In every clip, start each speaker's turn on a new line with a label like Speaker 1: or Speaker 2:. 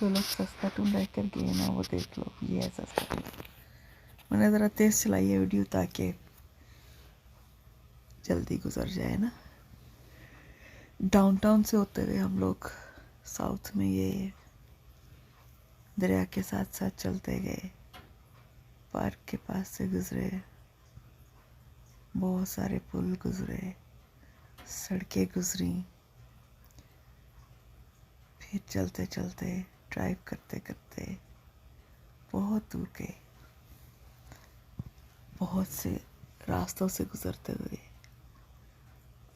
Speaker 1: जो लोग सस्ता ढूंढ रह कर गए ना वो देख लो, ये है सस्ता ढूंढ। मैंने ज़रा तेज़ चलाई है वीडियो ताकि जल्दी गुजर जाए ना। डाउनटाउन से होते हुए हम लोग साउथ में ये दरिया के साथ साथ चलते गए, पार्क के पास से गुजरे, बहुत सारे पुल गुजरे, सड़कें गुजरी, फिर चलते चलते ड्राइव करते करते बहुत दूर गए, बहुत से रास्तों से गुजरते हुए।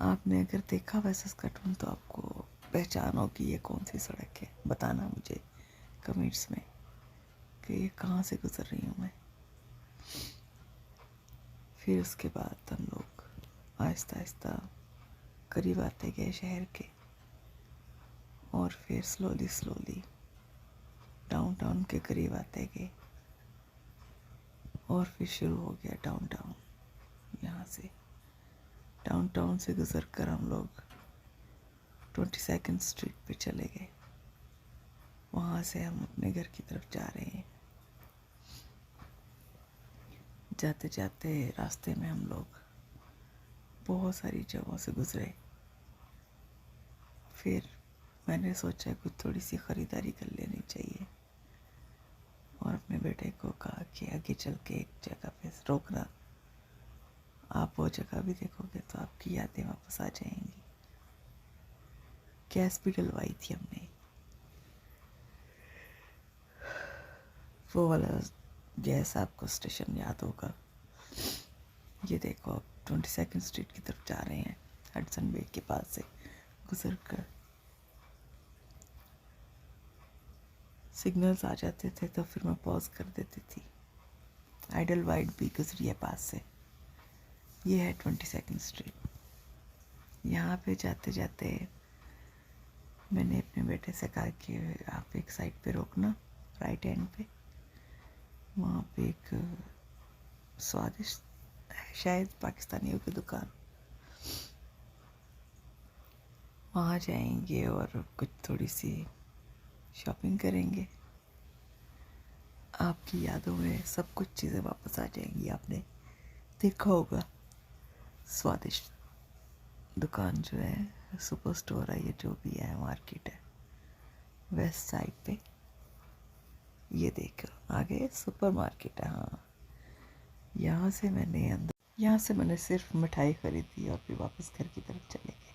Speaker 1: आपने अगर देखा वेस्टस्कटन तो आपको पहचान होगी ये कौन सी सड़क है। बताना मुझे कमेंट्स में कि ये कहाँ से गुजर रही हूँ मैं। फिर उसके बाद हम लोग आहिस्ता आहिस्ता करीब आते गए शहर के, और फिर स्लोली स्लोली डाउनटाउन के करीब आते गए, और फिर शुरू हो गया डाउनटाउन। यहाँ से डाउनटाउन से गुजर कर हम लोग 22nd स्ट्रीट पे चले गए। वहाँ से हम अपने घर की तरफ जा रहे हैं। जाते जाते रास्ते में हम लोग बहुत सारी जगहों से गुजरे। फिर मैंने सोचा कुछ थोड़ी सी ख़रीदारी कर लेनी चाहिए, और अपने बेटे को कहा कि आगे चल के एक जगह पे रोकना, आप वो जगह भी देखोगे तो आपकी यादें वापस आ जाएंगी। गैस भी डलवाई थी हमने, वो वाला गैस आपको स्टेशन याद होगा। ये देखो अब 22nd स्ट्रीट की तरफ जा रहे हैं, हडसन बे के पास से गुजर कर। सिग्नल्स आ जाते थे तो फिर मैं पॉज कर देती थी। आइडल वाइट भी गुजरी है पास से। ये है 22nd स्ट्रीट। यहाँ पे जाते जाते मैंने अपने बेटे से कहा कि आप एक साइड पे रोकना, राइट हैंड पे। वहाँ पे एक स्वादिष्ट शायद पाकिस्तानियों की दुकान, वहाँ जाएंगे और कुछ थोड़ी सी शॉपिंग करेंगे। आपकी यादों में सब कुछ चीज़ें वापस आ जाएंगी। आपने देखा होगा स्वादिष्ट दुकान जो है, सुपर स्टोर है, ये जो भी है मार्केट है वेस्ट साइड पे। ये देखो आगे सुपर मार्केट है। हाँ, यहाँ से मैंने सिर्फ मिठाई खरीदी और फिर वापस घर की तरफ चले गए।